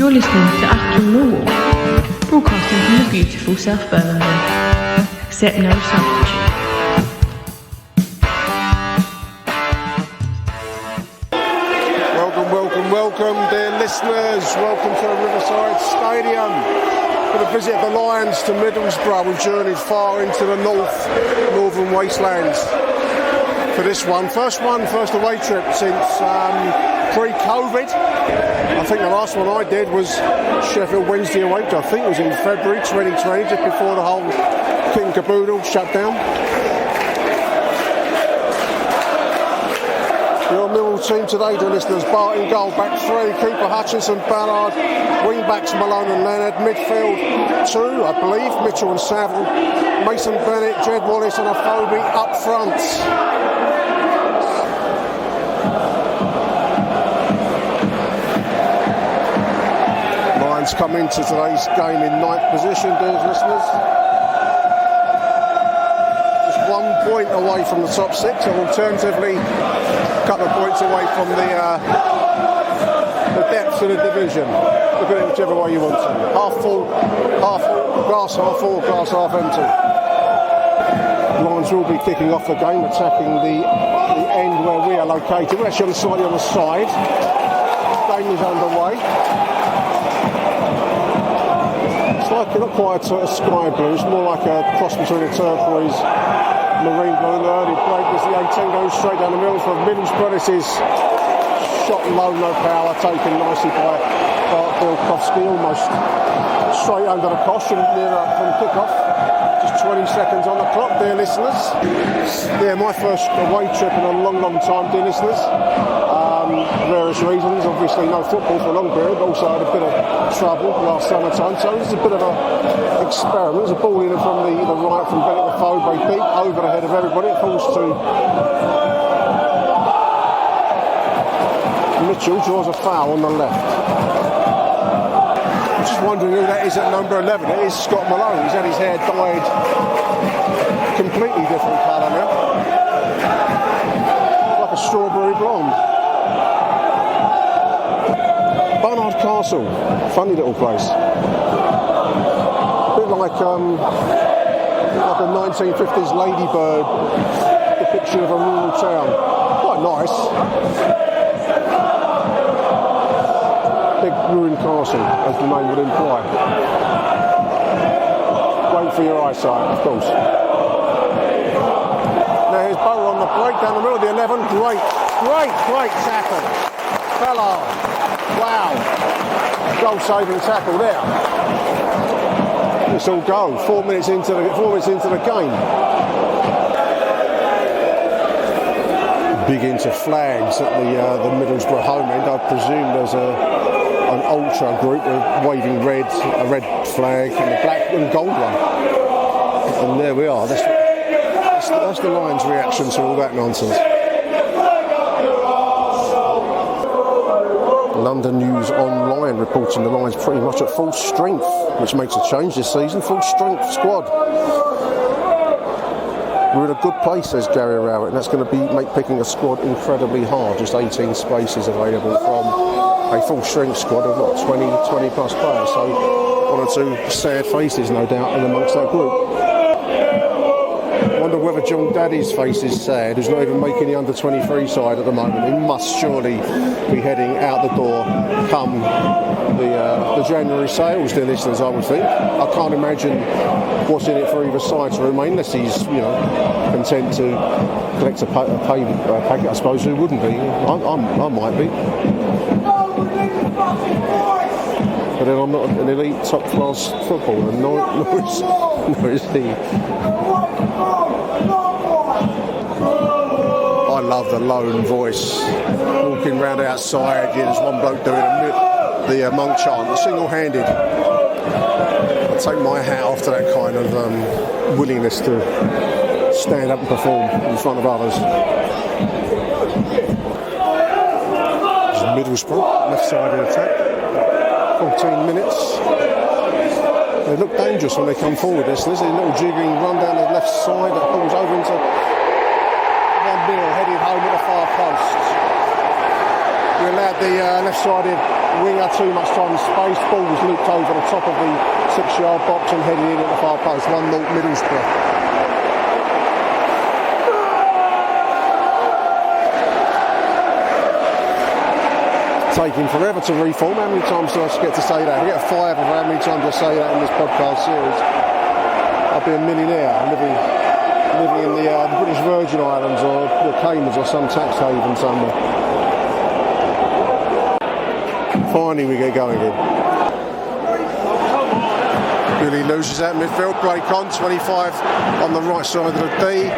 You're listening to Achtung Millwall, broadcasting from the beautiful South Birmingham. Accept no substitute. Welcome, dear listeners. Welcome to the Riverside Stadium for the visit of the Lions to Middlesbrough. We've journeyed far into the northern wastelands for this one. First away trip since pre-COVID. I think the last one I did was Sheffield Wednesday away. I think it was in February 2020, just before the whole kit and caboodle shut down. Your Millwall team today, dear listeners: Bart in goal, back three, keeper Hutchinson, Ballard, wing backs Malone and Leonard, midfield two, I believe, Mitchell and Saville, Mason Bennett, Jed Wallace and Afobe up front. Lions come into today's game in ninth position, dear listeners. 1 point away from the top six, or alternatively a couple of points away from the depths of the division. Look at it whichever way you want to. Half full, glass half full, glass half empty. Lions will be kicking off the game, attacking the end where we are located. We're actually slightly on the side. The game is underway. It's like not quite a sky blue, it's more like a cross between a turquoise marine blue. An early break as the 18 goes straight down the middle for Middlesbrough. This is shot low, no power, taken nicely by Bart Bilkowski, almost straight under the cosh and near from kick-off. Just 20 seconds on the clock, dear listeners. Yeah, my first away trip in a long time, dear listeners. Various reasons, obviously no football for a long period, but also had a bit of trouble last summertime, so this is a bit of an experiment. There's a ball in from the right from Bennett to Fobe, deep over the head of everybody. It falls to Mitchell, draws a foul on the left. I'm just wondering who that is at number 11. It is Scott Malone. He's had his hair dyed completely different colour now, like a strawberry blonde. Barnard Castle, funny little place. A bit like a 1950s Ladybird depiction of a rural town. Quite nice. Big ruined castle, as the name would imply. Great for your eyesight, of course. Now here's Bower on the break down the middle of the 11. Great tackle. Ballard. Wow, goal-saving tackle there. It's all go. 4 minutes into the game. Big into flags at the Middlesbrough home end. I presume there's an ultra group waving a red flag and a black and gold one. And there we are. That's the Lions' reaction to all that nonsense. London News Online reporting the Lions pretty much at full strength, which makes a change this season. Full strength squad. We're in a good place, says Gary Rowetty, and that's going to make picking a squad incredibly hard. Just 18 spaces available from a full strength squad of 20 plus players. So one or two sad faces, no doubt, in amongst that group. I wonder whether John Daddy's face is sad, who's not even making the under-23 side at the moment. He must surely be heading out the door come the January sales, dear listeners, I would think. I can't imagine what's in it for either side to remain, unless he's, content to collect a packet. I suppose who wouldn't be? I might be. But then I'm not an elite top-class footballer, nor is he. I love the lone voice walking round outside. Yeah, there's one bloke doing the monk chant, single-handed. I take my hat off to that kind of willingness to stand up and perform in front of others. Middlesbrough, left-sided attack. 14 minutes. They look dangerous when they come forward. There's a little jigging run down the left side that pulls over into 1-0, headed home at the far post. We allowed the left-sided winger too much time and space. Ball was looped over the top of the 6-yard box and headed in at the far post. 1-0 Middlesbrough. Taking forever to reform. How many times do I get to say that? I get a 5 of how many times I say that in this podcast series. I'll be a millionaire living in the British Virgin Islands or the Caymans or some tax haven somewhere. Finally we get going again. Billy loses that midfield, break on, 25 on the right side of the D.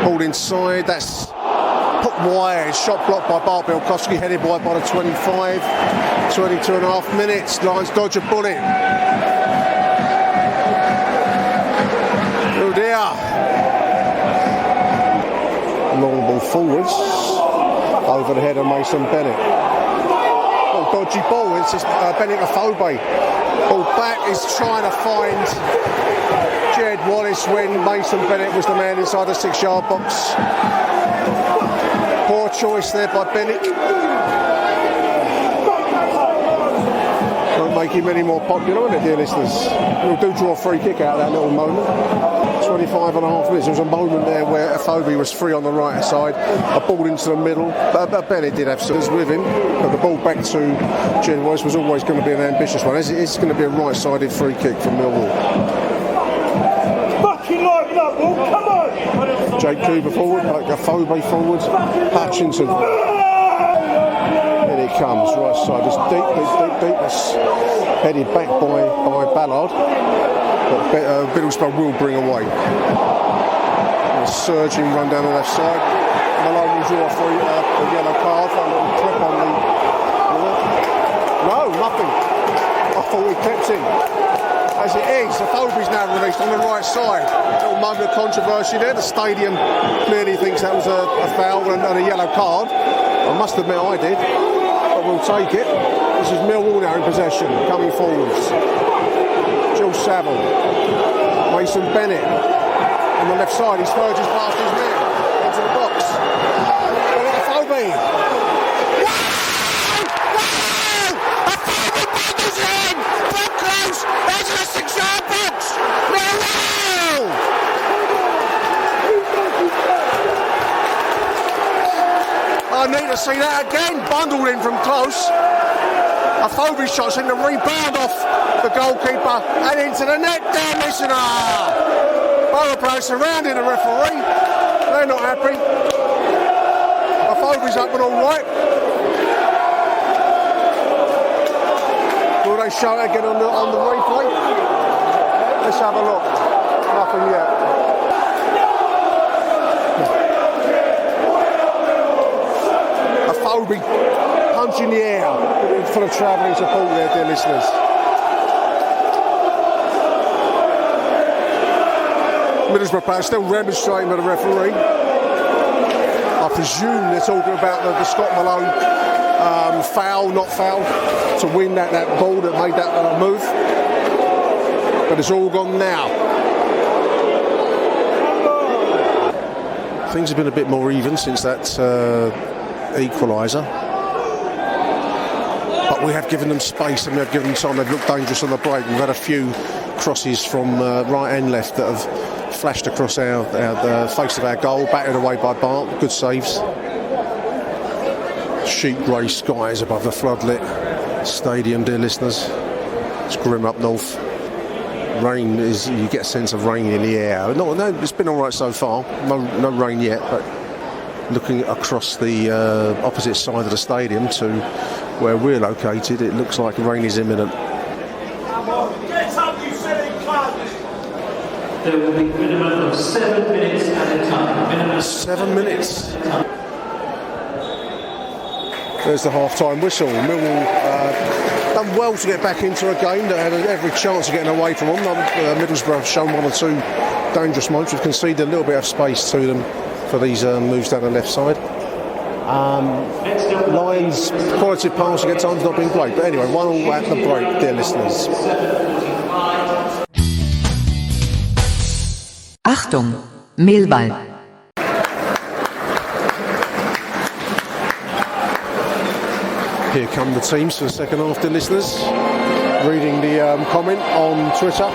Ball inside, that's put wide, shot blocked by Bart Bielkowski, headed by the 25. 22 and a half minutes, Lions dodge a bullet. Oh dear. Long ball forwards, over the head of Mason Bennett. Oh, dodgy ball, it's just Bennett Afobe. Ball back is trying to find Jed Wallace when Mason Bennett was the man inside the 6-yard box. Poor choice there by Bennett. Won't make him any more popular, won't it, dear listeners? We'll do draw a free kick out of that little moment. 25 and a half minutes. There was a moment there where Afobe was free on the right side. A ball into the middle. But Bennett did have some with him. But the ball back to Jed Wallace was always going to be an ambitious one. It's going to be a right-sided free kick from Millwall. Fucking like that ball, come on! Jake Cooper forward, Afobe forward, Hutchinson. In it comes, right side. It's deep. It's headed back by Ballard. But Middlesbrough will bring away. A surging run down the left side. Malone will draw for a yellow card. A little clip on the... No, nothing. I thought he kept him. As it is, Afobe's now released on the right side. A little moment of controversy there. The stadium clearly thinks that was a foul and a yellow card. I must admit I did. But we'll take it. This is Millwall now in possession, coming forwards. Jill Saville, Mason Bennett on the left side, he spurges past his man into the box. Bennett Afobe. Afobe bangers in from close into the 6-yard box. Millwall! I need to see that again. Bundled in from close. Afobe's shots in the rebound off the goalkeeper and into the net. Damn listener! Borough players surrounding the referee. They're not happy. Afobe's up and all right. Will they show it again on the replay? Let's have a look. Nothing yet. Afobe punching the air for the travelling support there, dear listeners. Middlesbrough players still remonstrating with the referee. I presume they're talking about the Scott Malone foul, not foul, to win that ball that made that move. But it's all gone now. Things have been a bit more even since that equaliser. But we have given them space and we have given them time. They've looked dangerous on the break. We've had a few crosses from right and left that have flashed across the face of our goal, battered away by Bart. Good saves. Sheep grey skies above the floodlit stadium, dear listeners. It's grim up north. Rain is, you get a sense of rain in the air. No, it's been all right so far. No rain yet, but looking across the opposite side of the stadium to where we're located, it looks like rain is imminent. There will be a minimum of 7 minutes at a time. 7 minutes. There's the half-time whistle. Millwall done well to get back into a game that had every chance of getting away from them. Middlesbrough have shown one or two dangerous moments. We've conceded a little bit of space to them for these moves down the left side. Lions' quality of passing at times not been great. But anyway, 1-1 at the break, dear listeners. Achtung, Millwall. Here come the teams for the second half, dear listeners. Reading the comment on Twitter.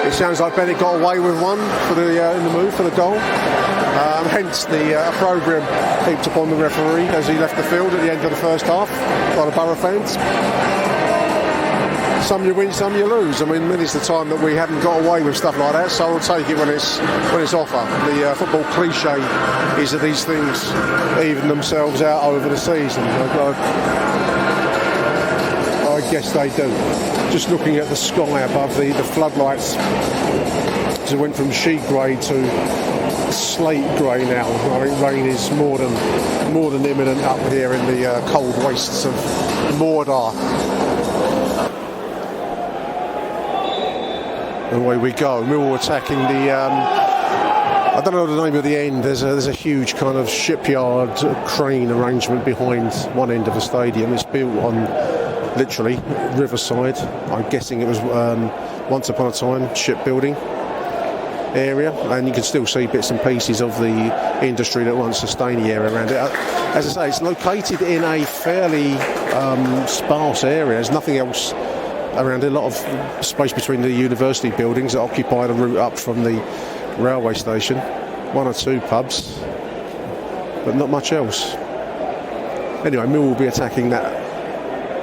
It sounds like Bennett got away with one for the in the move for the goal. Hence the opprobrium heaped upon the referee as he left the field at the end of the first half by the Borough fans. Some you win, some you lose. I mean, many's the time that we haven't got away with stuff like that, so I'll take it when it's offer. The football cliche is that these things even themselves out over the season. I guess they do. Just looking at the sky above the floodlights, so it went from sheet grey to slate grey now. I think rain is more than imminent up here in the cold wastes of Mordor. Away we go. Millwall attacking the. I don't know the name of the end. There's a huge kind of shipyard crane arrangement behind one end of the stadium. It's built on literally riverside. I'm guessing it was once upon a time shipbuilding area, and you can still see bits and pieces of the industry that once sustained the area around it. As I say, it's located in a fairly sparse area. There's nothing else around it. A lot of space between the university buildings that occupy the route up from the railway station. One or two pubs, but not much else. Anyway, Mill will be attacking that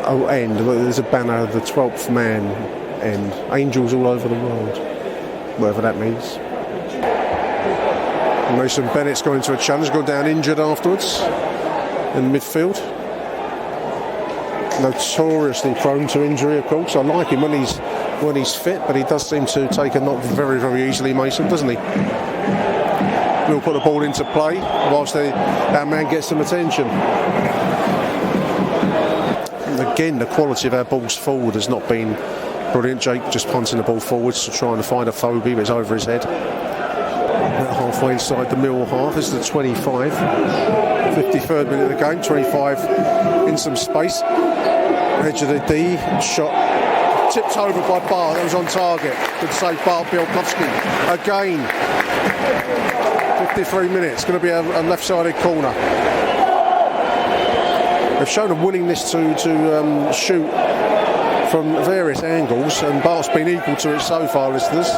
end. There's a banner, the 12th man end. Angels all over the world, whatever that means. Mason Bennett's gone into a challenge, gone down injured afterwards in midfield. Notoriously prone to injury, of course. I like him when he's fit, but he does seem to take a knock very, very easily, Mason, doesn't he? We'll put the ball into play whilst our man gets some attention. And again, the quality of our balls forward has not been brilliant. Jake just punting the ball forwards to try and find a phobie, but it's over his head. Halfway inside the Millwall half. This is the 25. 53rd minute of the game. 25 in some space. Edge of the D. Shot tipped over by Bart. That was on target. Good save, Bart Bielkowski. Again. 53 minutes. Going to be a left-sided corner. They've shown a willingness to shoot from various angles, and Bart's been equal to it so far, listeners.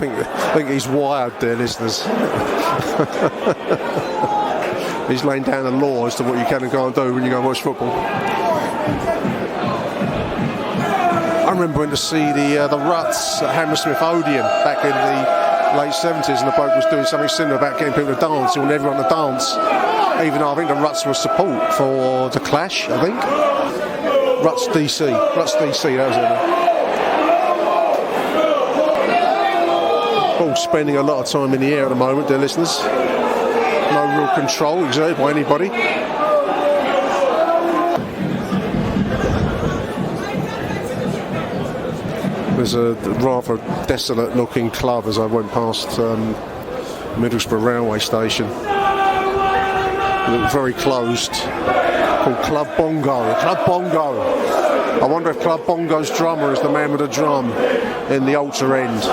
I think he's wired there, listeners. He's laying down the law as to what you can and can't do when you go and watch football. I remember when to see the Ruts at Hammersmith Odeon back in the late 70s, and the bloke was doing something similar about getting people to dance. He wanted everyone to dance, even though I think the Ruts were support for the Clash, I think. Ruts DC, that was it. Ball spending a lot of time in the air at the moment, dear listeners. No real control exerted by anybody. There's a rather desolate looking club as I went past Middlesbrough railway station. Very closed. Called Club Bongo. Club Bongo. I wonder if Club Bongo's drummer is the man with the drum in the altar end.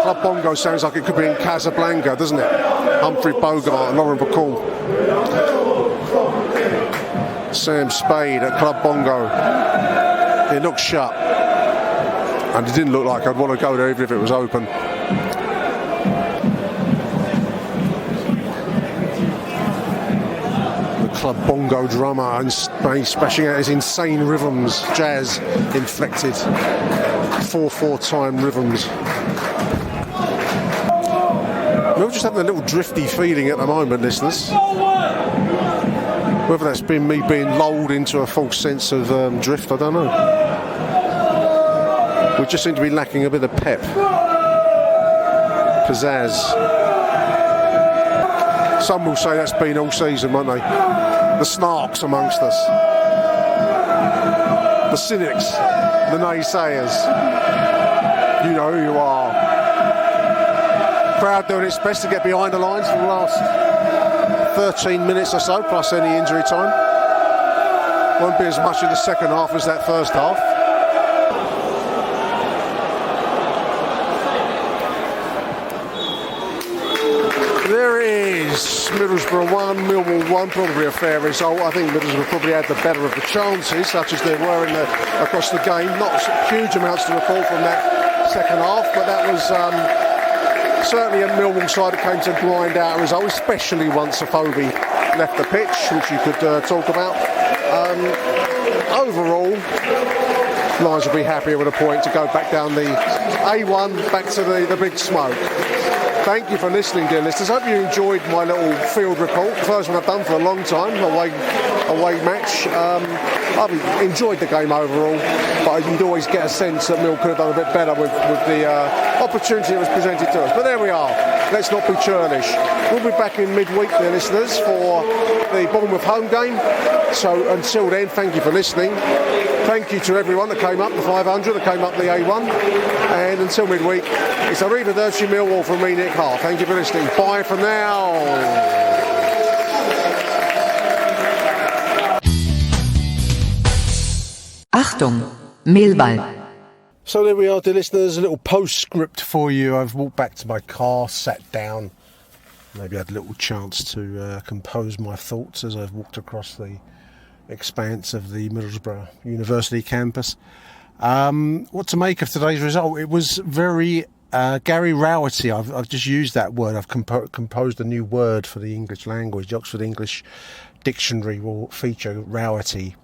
Club Bongo sounds like it could be in Casablanca, doesn't it? Humphrey Bogart and Lauren Bacall. Sam Spade at Club Bongo. It looked shut. And it didn't look like I'd want to go there even if it was open. The Club Bongo drummer and smashing out his insane rhythms, jazz inflected 4/4 time rhythms. We're just having a little drifty feeling at the moment, listeners. Whether that's been me being lulled into a false sense of drift, I don't know. We just seem to be lacking a bit of pep, pizzazz. Some will say that's been all season, won't they? The snarks amongst us, the cynics, the naysayers. You know who you are. Crowd doing its best to get behind the lines for the last 13 minutes or so, plus any injury time. Won't be as much in the second half as that first half. Middlesbrough 1, Millwall 1, probably a fair result. I think Middlesbrough probably had the better of the chances, such as there were across the game. Not huge amounts to report from that second half, but that was certainly a Millwall side that came to grind out a result, especially once Afobe left the pitch, which you could talk about. Overall, Lions will be happier with a point to go back down the A1, back to the big smoke. Thank you for listening, dear listeners. I hope you enjoyed my little field report. First one I've done for a long time, away match. I've enjoyed the game overall, but you'd always get a sense that Mill could have done a bit better with the opportunity that was presented to us. But there we are. Let's not be churlish. We'll be back in midweek, dear listeners, for the Bournemouth home game. So until then, thank you for listening. Thank you to everyone that came up the 500, that came up the A1. And until midweek, it's Arrivederci Millwall from me, Nick Hart. Thank you for listening. Bye for now. Achtung, Millwall. So there we are, dear listeners, a little postscript for you. I've walked back to my car, sat down, maybe had a little chance to compose my thoughts as I've walked across the expanse of the Middlesbrough University campus. What to make of today's result? It was very Gary Rowetty. I've just used that word. I've composed a new word for the English language. The Oxford English Dictionary will feature Rowetty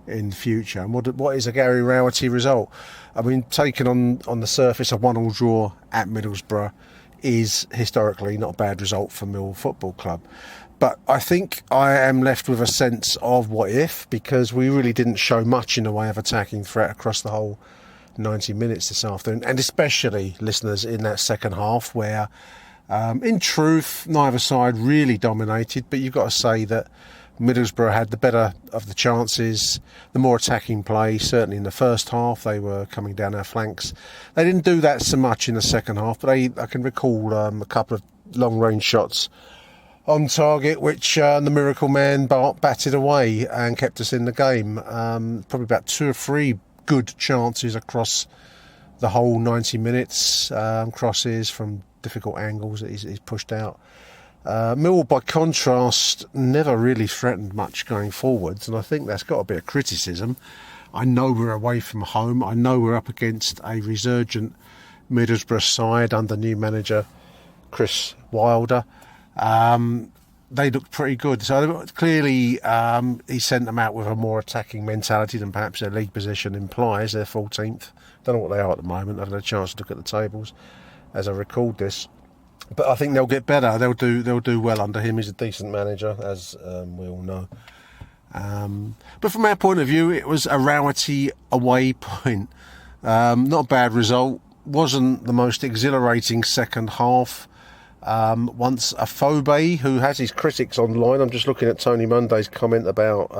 in the future. And what is a Gary Rowetty result? I mean, taken on the surface, a 1-1 draw at Middlesbrough is historically not a bad result for Mill Football Club. But I think I am left with a sense of what if, because we really didn't show much in the way of attacking threat across the whole 90 minutes this afternoon, and especially, listeners, in that second half where, in truth, neither side really dominated, but you've got to say that Middlesbrough had the better of the chances, the more attacking play. Certainly in the first half, they were coming down our flanks. They didn't do that so much in the second half, but I can recall a couple of long-range shots on target, which the Miracle Man batted away and kept us in the game. Probably about 2 or 3 good chances across the whole 90 minutes, crosses from difficult angles that he's pushed out. Millwall, by contrast, never really threatened much going forwards, and I think that's got to be a criticism. I know we're away from home. I know we're up against a resurgent Middlesbrough side under new manager Chris Wilder. They looked pretty good. So clearly he sent them out with a more attacking mentality than perhaps their league position implies. They're 14th. Don't know what they are at the moment. I've had a chance to look at the tables as I record this. But I think they'll get better. They'll do well under him. He's a decent manager, as we all know. But from our point of view, it was a Rowetty away point. Not a bad result. Wasn't the most exhilarating second half. Once Afobe, who has his critics online, I'm just looking at Tony Monday's comment about,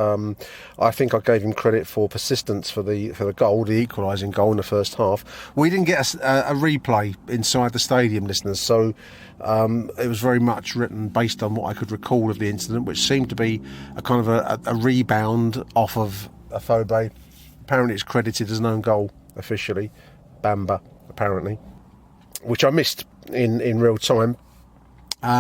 I think I gave him credit for persistence for the goal, the equalising goal in the first half. We didn't get a replay inside the stadium, listeners, so it was very much written based on what I could recall of the incident, which seemed to be a kind of a rebound off of Afobe. Apparently it's credited as an own goal officially, Bamba, apparently, which I missed in real time.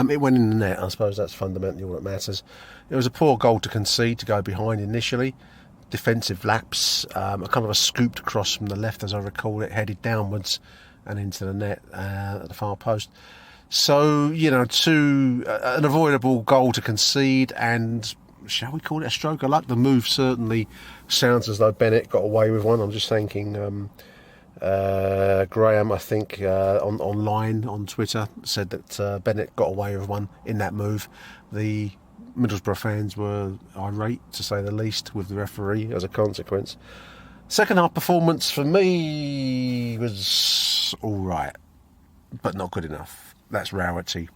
It went in the net. I suppose that's fundamentally all that matters. It was a poor goal to concede, to go behind initially. Defensive lapse, a kind of a scooped cross from the left, as I recall it, headed downwards and into the net at the far post. So, an avoidable goal to concede, and shall we call it a stroke of luck? The move certainly sounds as though Bennett got away with one. I'm just thinking Graham, I think, online on Twitter said that Bennett got away with one in that move. The Middlesbrough fans were irate, to say the least, with the referee as a consequence. Second half performance for me was all right, but not good enough. That's Rowetty.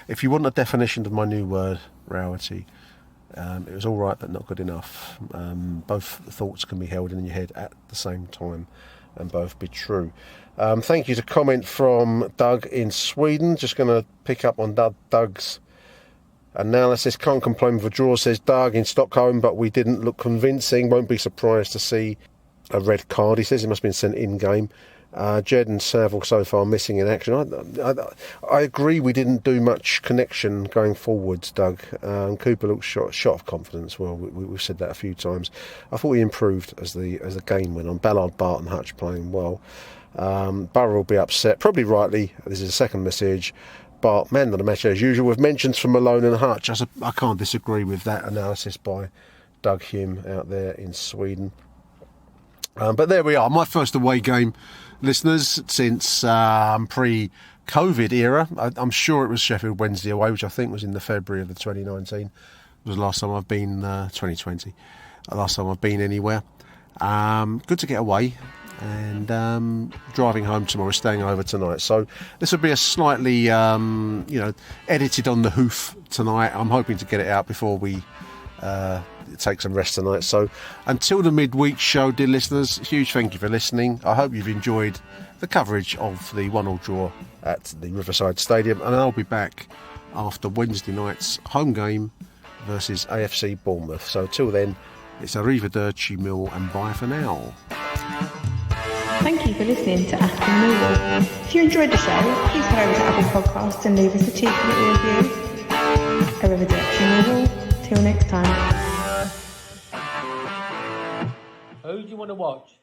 If you want a definition of my new word, Rowetty, it was all right, but not good enough. Both thoughts can be held in your head at the same time and both be true. Thank you to comment from Doug in Sweden. Just going to pick up on Doug's analysis. Can't complain with a draw, says Doug in Stockholm, but we didn't look convincing. Won't be surprised to see a red card. He says it must have been sent in-game. Jed and Saville so far missing in action. I agree we didn't do much connection going forwards, Doug. Cooper looked shot of confidence. Well, we've said that a few times. I thought he improved as the game went on. Ballard, Bart and Hutch playing well. Burrow will be upset, probably rightly. This is a second message. Bart, man of the match as usual, with mentions from Malone and Hutch. I can't disagree with that analysis by Doug Hume out there in Sweden. But there we are, my first away game, listeners, since pre-COVID era. I'm sure it was Sheffield Wednesday away, which I think was in the February of the 2019. It was the last time I've been, 2020, last time I've been anywhere. Good to get away, and driving home tomorrow, staying over tonight. So this will be a slightly, edited on the hoof tonight. I'm hoping to get it out before we take some rest tonight. So until the midweek show, dear listeners, huge thank you for listening. I hope you've enjoyed the coverage of the 1-1 draw at the Riverside Stadium, and I'll be back after Wednesday night's home game versus AFC Bournemouth. So till then, it's Arrivederci Millwall and bye for now. Thank you for listening to Achtung Millwall. If you enjoyed the show, please head over to Apple Podcasts and leave us a cheeky little review. Arrivederci Millwall. Till next time. Who do you want to watch?